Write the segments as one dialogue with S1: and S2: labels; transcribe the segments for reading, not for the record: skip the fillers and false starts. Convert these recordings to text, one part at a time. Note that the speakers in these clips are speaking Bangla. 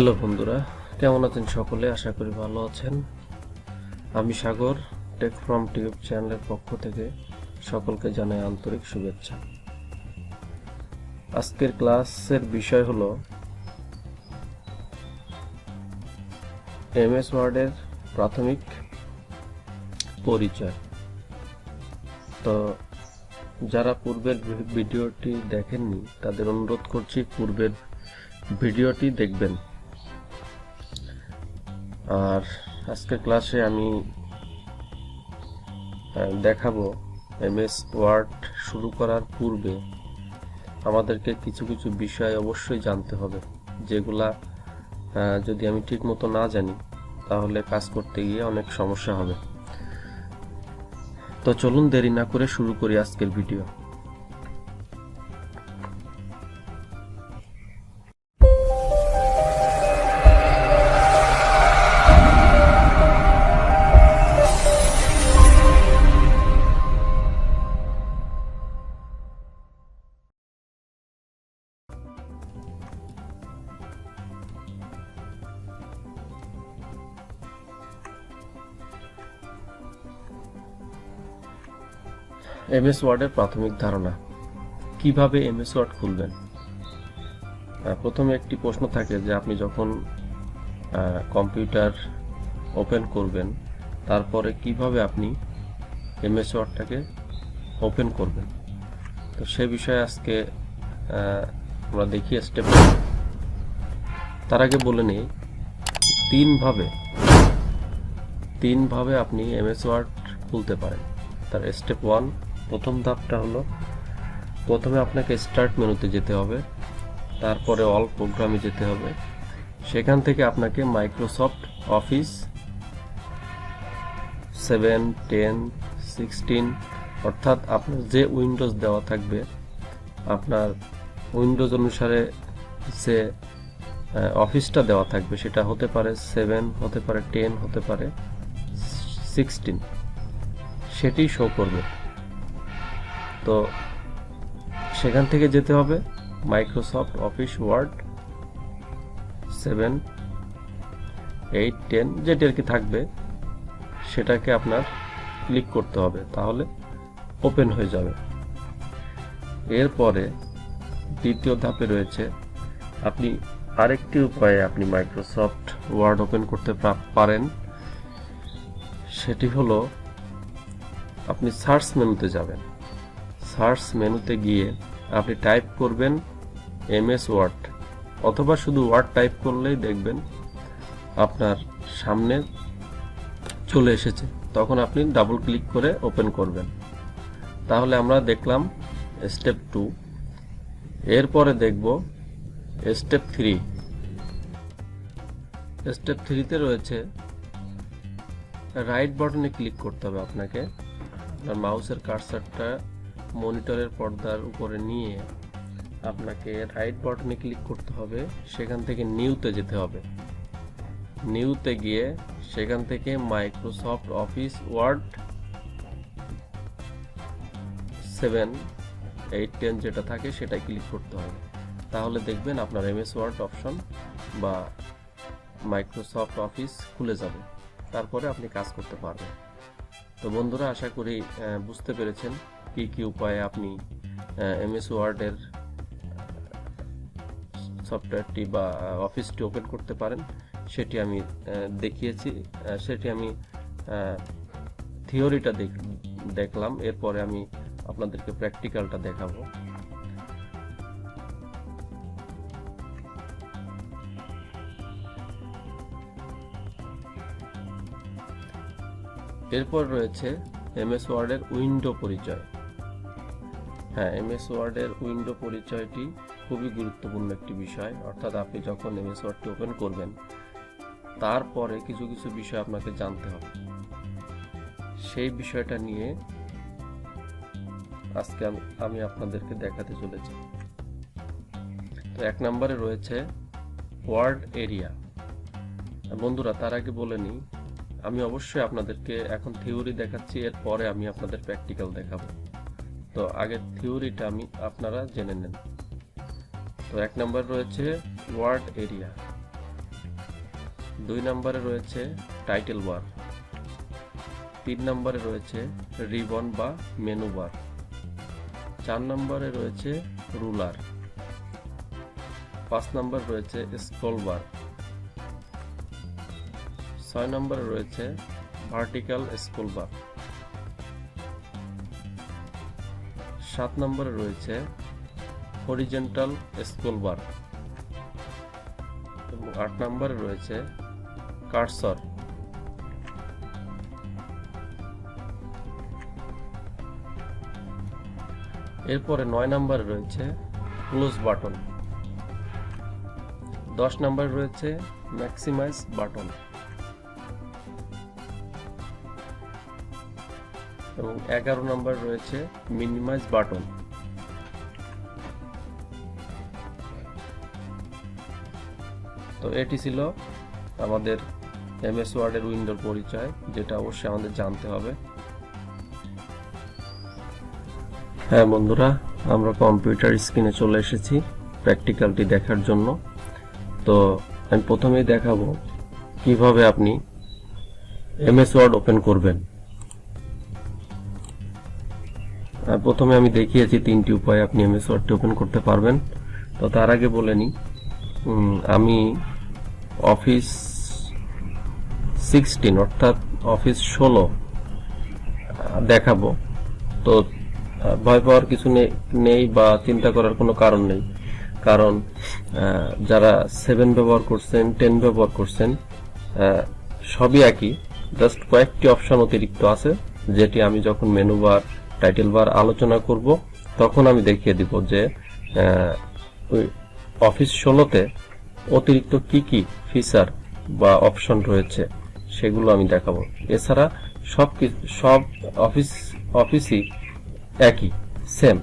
S1: হ্যালো বন্ধুরা, কেমন আছেন সকলে? আশা করি ভালো আছেন। আমি সাগর, টেক ফ্রম টিউব চ্যানেলের পক্ষ থেকে সকলকে জানাই আন্তরিক শুভেচ্ছা। আজকের ক্লাসের বিষয় হলো এমএস ওয়ার্ডের প্রাথমিক পরিচয়। তো যারা পূর্বের ভিডিওটি দেখেননি তাদের অনুরোধ করছি পূর্বের ভিডিওটি দেখবেন। আর আজকের ক্লাসে আমি দেখাবো এমএস ওয়ার্ড শুরু করার পূর্বে আমাদেরকে কিছু কিছু বিষয় অবশ্যই জানতে হবে, যেগুলা যদি আমি ঠিক মতো না জানি তাহলে কাজ করতে গিয়ে অনেক সমস্যা হবে। তো চলুন দেরি না করে শুরু করি আজকের ভিডিও। এমএস ওয়ার্ডের প্রাথমিক ধারণা। কিভাবে এমএস ওয়ার্ড খুলবেন? প্রথমে একটি প্রশ্ন থাকে যে আপনি যখন কম্পিউটার ওপেন করবেন তারপরে কিভাবে আপনি এমএস ওয়ার্ডটাকে ওপেন করবেন। তো সে বিষয়ে আজকে আমরা দেখি স্টেপ। তার আগে বলে নেই তিনভাবে আপনি এমএস ওয়ার্ড খুলতে পারেন। তার স্টেপ 1, প্রথম ধাপটা হলো প্রথমে আপনাকে স্টার্ট মেনুতে যেতে হবে, তারপরে অল প্রোগ্রামে যেতে হবে। সেখান থেকে আপনাকে মাইক্রোসফট অফিস 7, 10, 16 অর্থাৎ আপনার যে উইন্ডোজ দেওয়া থাকবে, আপনার উইন্ডোজ অনুসারে যে অফিসটা দেওয়া থাকবে সেটা হতে পারে 7, হতে পারে 10, হতে পারে 16, সেটি শো করবে। তো সেখান থেকে যেতে হবে মাইক্রোসফট অফিস ওয়ার্ড 7, 8, 10 যেটি আর কি থাকবে সেটাকে আপনার ক্লিক করতে হবে, তাহলে ওপেন হয়ে যাবে। এরপরে দ্বিতীয় ধাপে রয়েছে আপনি আরেকটি উপায়ে আপনি মাইক্রোসফট ওয়ার্ড ওপেন করতে পারেন। সেটি হলো আপনি সার্চ মেনুতে যাবেন। সার্চ মেনুতে গিয়ে আপনি টাইপ করবেন এমএস ওয়ার্ড, অথবা শুধু ওয়ার্ড টাইপ করলেই দেখবেন আপনার সামনে চলে এসেছে। তখন আপনি ডাবল ক্লিক করে ওপেন করবেন। তাহলে আমরা দেখলাম স্টেপ 2। এরপরে দেখব স্টেপ 3। স্টেপ 3তে রয়েছে রাইট বাটনে ক্লিক করতে হবে আপনাকে। মাউসের কার্সারটা মনিটরের পর্দার উপরে নিয়ে আপনাকে রাইট বাটনে ক্লিক করতে হবে। সেখান থেকে নিউতে যেতে হবে। নিউতে গিয়ে সেখান থেকে মাইক্রোসফট অফিস ওয়ার্ড 7, 8, 10 যেটা থাকে সেটাই ক্লিক করতে হবে। তাহলে দেখবেন আপনার এমএস ওয়ার্ড অপশন বা মাইক্রোসফট অফিস খুলে যাবে। তারপরে আপনি কাজ করতে পারবেন। তো বন্ধুরা, আশা করি বুঝতে পেরেছেন কি কি উপায়ে আপনি এমএস ওয়ার্ডের সফটওয়্যারটি বা অফিসটি ওপেন করতে পারেন। সেটি আমি দেখিয়েছি, সেটি আমি থিওরিটা দেখলাম। এরপরে আমি আপনাদেরকে প্র্যাকটিক্যালটা দেখাবো। এরপর রয়েছে এমএস ওয়ার্ডের উইন্ডো পরিচয়। হ্যাঁ, এমএস ওয়ার্ডের উইন্ডো পরিচয়টি খুবই গুরুত্বপূর্ণ একটি বিষয়। অর্থাৎ আপনি যখন এমএস ওয়ার্ডটি ওপেন করবেন তারপরে কিছু কিছু বিষয় আপনাকে জানতে হবে। সেই বিষয়টা নিয়ে আজকে আমি আপনাদেরকে দেখাতে চলেছি। তো 1 নম্বরে রয়েছে ওয়ার্ড এরিয়া। বন্ধুরা, তার আগে বলে নিই, আমি অবশ্যই আপনাদেরকে এখন থিওরি দেখাচ্ছি, এরপরে আমি আপনাদের প্র্যাকটিক্যাল দেখাবো। তো আগে থিওরিটা আপনারা জেনে নেন। তো 1 নম্বর রয়েছে ওয়ার্ড এরিয়া। 2 নম্বরে রয়েছে টাইটেল বার, 3 নম্বরে রয়েছে রিবন বা মেনু বার, 4 নম্বরে রয়েছে রুলার, 5 নম্বরে রয়েছে স্ক্রল বার, 6 নম্বরে রয়েছে ভার্টিক্যাল স্ক্রল বার, 7 নম্বরে রয়েছে হরিজন্টাল স্ক্রল বার এবং 8 নম্বরে রয়েছে কার্সর। এরপরে 9 নম্বরে রয়েছে ক্লোজ বাটন, 10 নম্বরে রয়েছে ম্যাক্সিমাইজ বাটন এবং 11 নম্বরে রয়েছে মিনিমাইজ বাটন। তো এটি ছিল আমাদের এমএস ওয়ার্ডের উইন্ডোর পরিচয়, যেটা অবশ্যই আমাদের জানতে হবে। হ্যাঁ বন্ধুরা, আমরা কম্পিউটার স্ক্রিনে চলে এসেছি প্র্যাকটিক্যালটি দেখার জন্য। তো আমি প্রথমেই দেখাবো কিভাবে আপনি এমএস ওয়ার্ড ওপেন করবেন। প্রথমে আমি দেখিয়েছি 3টি উপায়ে আপনি এমএস ওয়ার্ডটি ওপেন করতে পারবেন। তো তার আগে বলে নিই, আমি অফিস 16 অর্থাৎ অফিস 16 দেখাবো। তো ভয় পাওয়ার কিছু নেই বা চিন্তা করার কোনো কারণ নেই, কারণ যারা 7 ব্যবহার করছেন, 10 ব্যবহার করছেন, সবই একই, জাস্ট কয়েকটি অপশন অতিরিক্ত আছে, যেটি আমি যখন মেনু বার, টাইটেল বার আলোচনা করব তখন আমি দেখিয়ে দিব যে ওই অফিস 16তে অতিরিক্ত কি কি ফিচার বা অপশন রয়েছে সেগুলো আমি দেখাবো। এছাড়া সব অফিসই একই, সেম,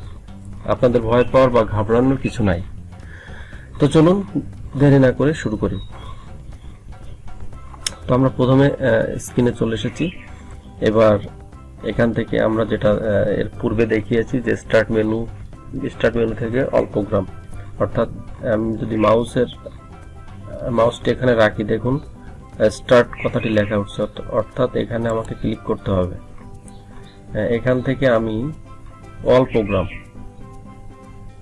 S1: আপনাদের ভয় পাওয়ার বা ঘাবড়ানোর কিছু নাই। তো চলুন দেরি না করে শুরু করি। তো আমরা প্রথমে স্ক্রিনে চলে এসেছি। এবার এখান থেকে আমরা যেটা এর পূর্বে দেখিয়েছি যে স্টার্ট মেনু থেকে অল প্রোগ্রাম, অর্থাৎ আমি যদি মাউসটি এখানে রাখি, দেখুন স্টার্ট কথাটি লেখা উঠছে, অর্থাৎ এখানে আমাকে ক্লিক করতে হবে। এখান থেকে আমি অল প্রোগ্রাম,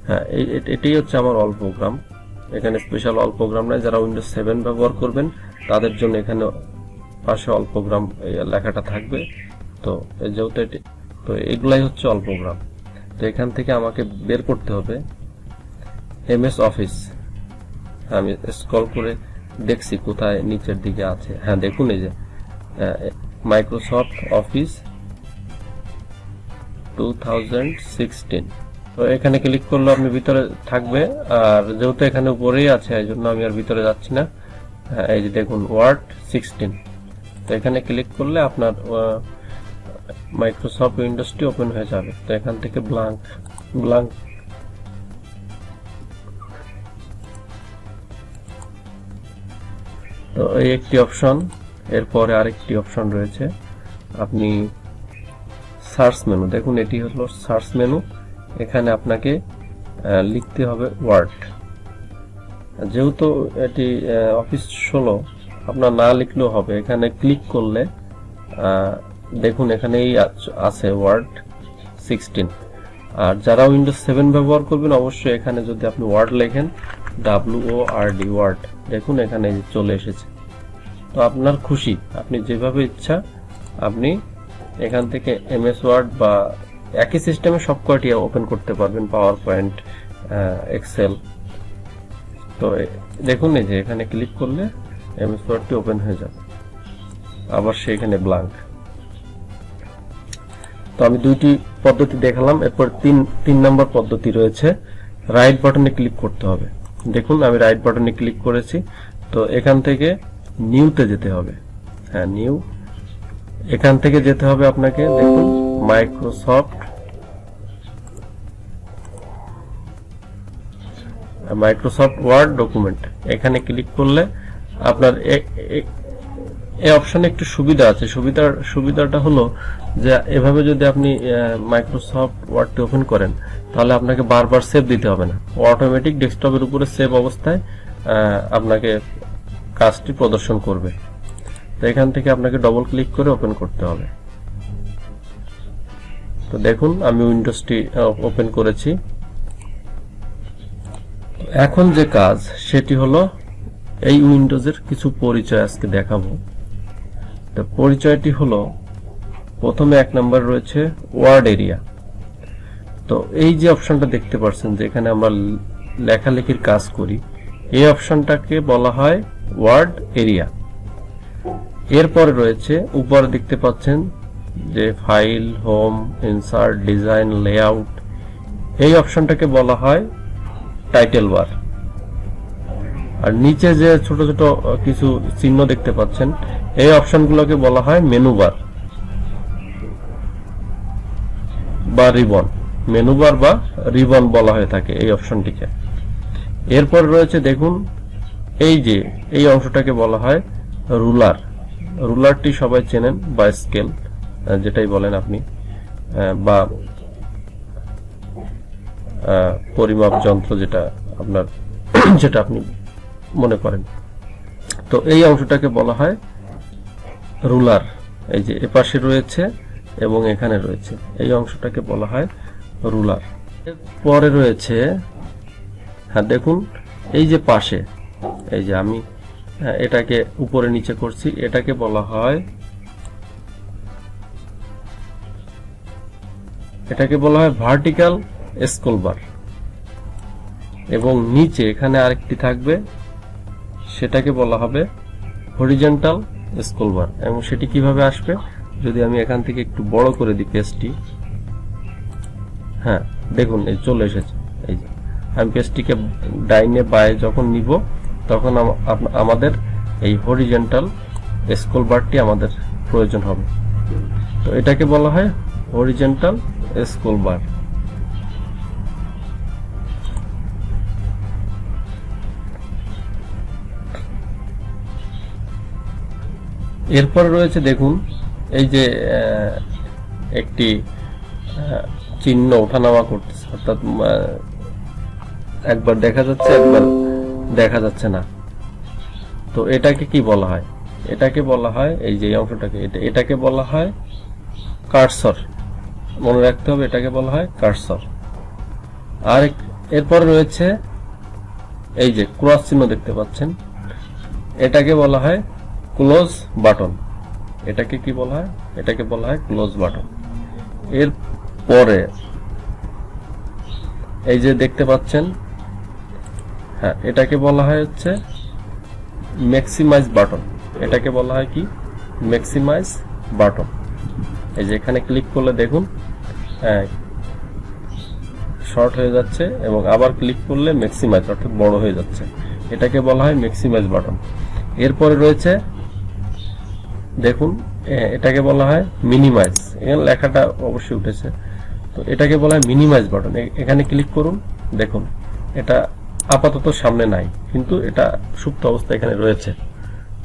S1: হ্যাঁ এটাই হচ্ছে আমার অল প্রোগ্রাম। এখানে স্পেশাল অল প্রোগ্রাম নাই, যারা উইন্ডোজ 7 ব্যবহার করবেন তাদের জন্য এখানে পাশে অল প্রোগ্রাম লেখাটা থাকবে। তো যেহেতু তো এগুলাই হচ্ছে অল প্রোগ্রাম। তো এখান থেকে আমাকে বের করতে হবে এমএস অফিস। আমি স্ক্রল করে দেখছি কোথায় নিচের দিকে আছে। হ্যাঁ দেখুন, এই যে মাইক্রোসফট অফিস 2016। তো এখানে ক্লিক করলে আপনি ভিতরে থাকবে, আর যেহেতু এখানে উপরেই আছে এই জন্য আমি আর ভিতরে যাচ্ছি না। এই যে দেখুন ওয়ার্ড 16। তো এখানে ক্লিক করলে আপনার মাইক্রোসফট উইন্ডোজটি ওপেন হয়ে যাবে। তো এখান থেকে ব্ল্যাঙ্ক তো এই একটি অপশন, এরপরে আরেকটি অপশন রয়েছে আপনি সার্চ মেনু। দেখুন এটি হলো সার্চ মেনু। এখানে আপনাকে লিখতে হবে ওয়ার্ড। যেহেতু এটি অফিস 16, আপনার না লিখলেও হবে। এখানে ক্লিক করলে দেখুন এখানেই আছে ওয়ার্ড 16। আর যারা উইন্ডোজ 7 ব্যবহার করবেন অবশ্যই এখানে যদি আপনি ওয়ার্ড লেখেন, WORD ওয়ার্ড, দেখুন এখানে চলে এসেছে। তো আপনার খুশি, আপনি যেভাবে ইচ্ছা আপনি এখান থেকে এমএস ওয়ার্ড বা একই সিস্টেমে সব কয়টি ওপেন করতে পারবেন, পাওয়ার পয়েন্ট, এক্সেল। তো দেখুন এই যে এখানে ক্লিক করলে এমএস ওয়ার্ডটি ওপেন হয়ে যাবে, আবার সেখানে ব্ল্যাঙ্ক। তো আমি দুইটি পদ্ধতি দেখালাম। এরপর তিন নম্বর পদ্ধতি রয়েছে, রাইট বাটনে ক্লিক করতে হবে। দেখুন আমি রাইট বাটনে ক্লিক করেছি। তো এখান থেকে নিউতে যেতে হবে। হ্যাঁ নিউ, এখান থেকে যেতে হবে আপনাকে। দেখুন মাইক্রোসফট ওয়ার্ড ডকুমেন্ট, এখানে ক্লিক করলে আপনার এই অপশনে একটু সুবিধা আছে। সুবিধাটা হলো যে এভাবে যদি আপনি মাইক্রোসফট ওয়ার্ডটি ওপেন করেন তাহলে আপনাকে বারবার সেভ দিতে হবে না, অটোমেটিক ডেস্কটপের উপরে সেভ অবস্থায় আপনাকে কাজটি প্রদর্শন করবে। তো এখান থেকে আপনাকে ডবল ক্লিক করে ওপেন করতে হবে। তো দেখুন আমি উইন্ডোজটি ওপেন করেছি। এখন যে কাজ সেটি হলো এই উইন্ডোজের কিছু পরিচয় আজকে দেখাবো। তো পরিচয়টি হলো, প্রথমে 1 নম্বর রয়েছে ওয়ার্ড এরিয়া। তো এই যে অপশনটা দেখতে পাচ্ছেন, যেখানে আমরা লেখালেখির কাজ করি, এই অপশনটাকে বলা হয় ওয়ার্ড এরিয়া। এরপরে রয়েছে, উপরে দেখতে পাচ্ছেন যে file, home, insert, design, layout, এই অপশনটাকে বলা হয় টাইটেল বার। আর নিচে যে ছোট ছোট কিছু চিহ্ন দেখতে পাচ্ছেন, এই অপশনগুলোকে বলা হয় মেনু বার বা রিবন। মেনু বার বা রিবন বলা হয়ে থাকে এই অপশনটিকে। এরপর রয়েছে দেখুন, এই অংশটাকে বলা হয় রুলার। রুলারটি সবাই চেনেন, বা স্কেল যেটাই বলেন আপনি, বা পরিমাপ যন্ত্র, যেটা আপনি মনে করেন। তো এই অংশটাকে বলা হয় রুলার। এই যে এপাশে রয়েছে এবং এখানে রয়েছে, এই অংশটাকে বলা হয় রুলার। পরে রয়েছে, হ্যাঁ দেখুন, এই যে পাশে, এই যে আমি এটাকে উপরে নিচে করছি, এটাকে বলা হয় ভার্টিক্যাল স্ক্রল বার। এবং নিচে এখানে আরেকটি থাকবে, সেটাকে বলা হবে হরিজন্টাল স্ক্রল বার। এবং সেটি কিভাবে আসবে, যদি আমি এখান থেকে একটু বড় করে দিই পেজটি, হ্যাঁ দেখুন এই চলে এসেছে। এই যে আমি পেজটিকে ডাইনে বায়ে যখন নিব, তখন আমাদের এই হরিজন্টাল স্ক্রল বারটি আমাদের প্রয়োজন হবে। তো এটাকে বলা হয় হরিজন্টাল স্ক্রল বার। এরপর রয়েছে দেখুন, এই যে একটি চিহ্ন ওঠানামা করতেছে, অর্থাৎ একবার দেখা যাচ্ছে, একবার দেখা যাচ্ছে না। তো এটাকে কি বলা হয়? এটাকে বলা হয়, এই যে অংশটাকে, এটাকে বলা হয় কার্সর। মনে রাখতে হবে, এটাকে বলা হয় কার্সর। আর এরপরে রয়েছে এই যে ক্রস চিহ্ন দেখতে পাচ্ছেন, এটাকে বলা হয় ক্লোজ বাটন। এটাকে কি বলা হয়? এটাকে বলা হয় ক্লোজ বাটন। এর পরে এই যে দেখতে পাচ্ছেন, হ্যাঁ এটাকে বলা হয় হচ্ছে ম্যাক্সিমাইজ বাটন। এটাকে বলা হয় কি? Maximise button. এই যে এখানে ক্লিক করলে দেখুন শর্ট হয়ে যাচ্ছে, এবং আবার ক্লিক করলে ম্যাক্সিমাইজ, অর্থাৎ বড় হয়ে যাচ্ছে। এটাকে বলা হয় ম্যাক্সিমাইজ বাটন। এরপরে রয়েছে দেখুন, এটাকে বলা হয় মিনিমাইজ। এখানে লেখাটা অবশ্যই উঠেছে, তো এটাকে বলা হয় মিনিমাইজ বাটন। এখানে ক্লিক করুন, দেখুন এটা আপাতত সামনে নাই, কিন্তু এটা সুপ্ত অবস্থায় এখানে রয়েছে।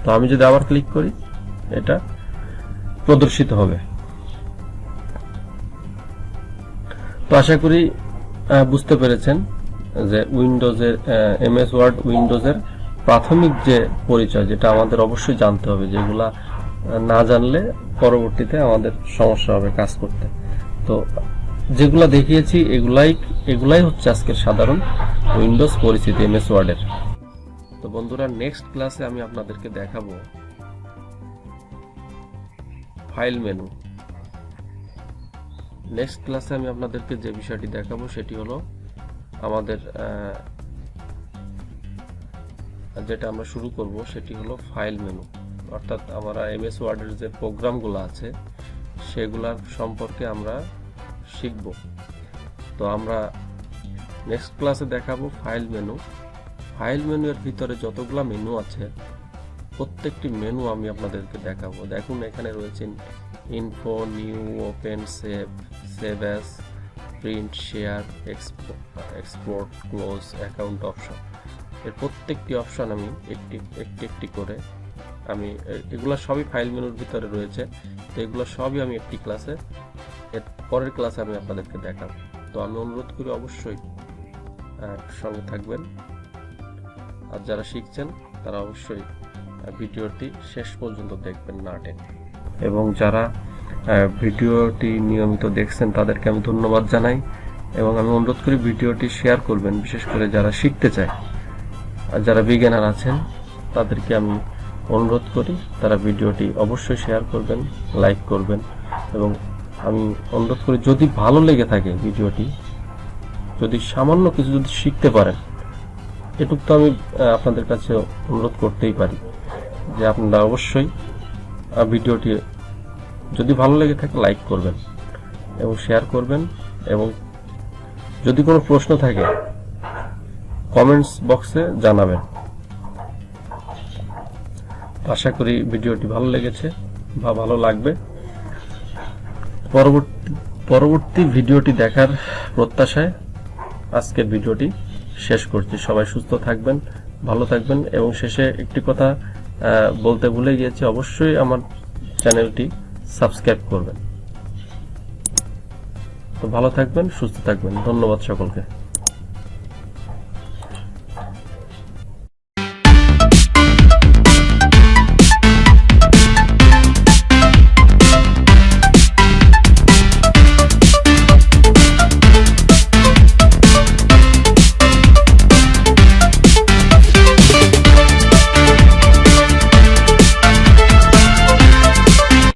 S1: তো আমি যদি আবার ক্লিক করি, এটা প্রদর্শিত হবে। তো আশা করি বুঝতে পেরেছেন যে উইন্ডোজের এমএস ওয়ার্ড উইন্ডোজের প্রাথমিক যে পরিচয়, যেটা আমাদের অবশ্যই জানতে হবে, যেগুলা না জানলে পরবর্তীতে আমাদের সমস্যা হবে কাজ করতে। তো যেগুলা দেখিয়েছি এগুলাই হচ্ছে আজকের সাধারণ উইন্ডোজ পরিচিতি এমএস ওয়ার্ডের। তো বন্ধুরা, নেক্সট ক্লাসে আমি আপনাদেরকে দেখাবো ফাইল মেনু। নেক্সট ক্লাসে আমি আপনাদেরকে যে বিষয়টি দেখাবো সেটি হলো আমাদের যেটা আমরা শুরু করব সেটি হলো ফাইল মেনু। অর্থাৎ আমরা এমএস ওয়ার্ডের যে প্রোগ্রামগুলো আছে সেগুলোর সম্পর্কে আমরা শিখব। তো আমরা নেক্সট ক্লাসে দেখাবো ফাইল মেনু। ফাইল মেনু এর ভিতরে যতগুলো মেনু আছে, প্রত্যেকটি মেনু আমি আপনাদেরকে দেখাবো। দেখুন এখানে রয়েছে info, new, open, save, save as, print, share, export, close, account option. এর প্রত্যেকটি অপশন আমি একটি করে আমি, এগুলো সবই ফাইল মেনুর ভিতরে রয়েছে। তো এগুলো সবই আমি একটি ক্লাসে, এর পরের ক্লাসে আমি আপনাদেরকে দেখাবো। তো আমি অনুরোধ করি অবশ্যই সঙ্গে থাকবেন। আর যারা শিখছেন তারা অবশ্যই ভিডিওটি শেষ পর্যন্ত দেখবেন না টেনে। এবং যারা ভিডিওটি নিয়মিত দেখছেন তাদেরকে আমি ধন্যবাদ জানাই এবং আমি অনুরোধ করি ভিডিওটি শেয়ার করবেন, বিশেষ করে যারা শিখতে চায় আর যারা বিগিনার আছেন তাদেরকে আমি অনুরোধ করি তারা ভিডিওটি অবশ্যই শেয়ার করবেন, লাইক করবেন। এবং আমি অনুরোধ করি যদি ভালো লেগে থাকে ভিডিওটি, যদি সামান্য কিছু যদি শিখতে পারেন, এটুকু তো আমি আপনাদের কাছে অনুরোধ করতেই পারি যে আপনারা অবশ্যই ভিডিওটি যদি ভালো লেগে থাকে লাইক করবেন এবং শেয়ার করবেন। এবং যদি কোনো প্রশ্ন থাকে কমেন্টস বক্সে জানাবেন। আশা করি ভিডিওটি ভালো লেগেছে বা ভালো লাগবে। পরবর্তী ভিডিওটি দেখার প্রত্যাশায় আজকের ভিডিওটি শেষ করছি। সবাই সুস্থ থাকবেন, ভালো থাকবেন এবং শেষে একটি কথা বলতে ভুলে গিয়েছি, অবশ্যই আমার চ্যানেলটি সাবস্ক্রাইব করবেন। তো ভালো থাকবেন, সুস্থ থাকবেন। ধন্যবাদ সকলকে।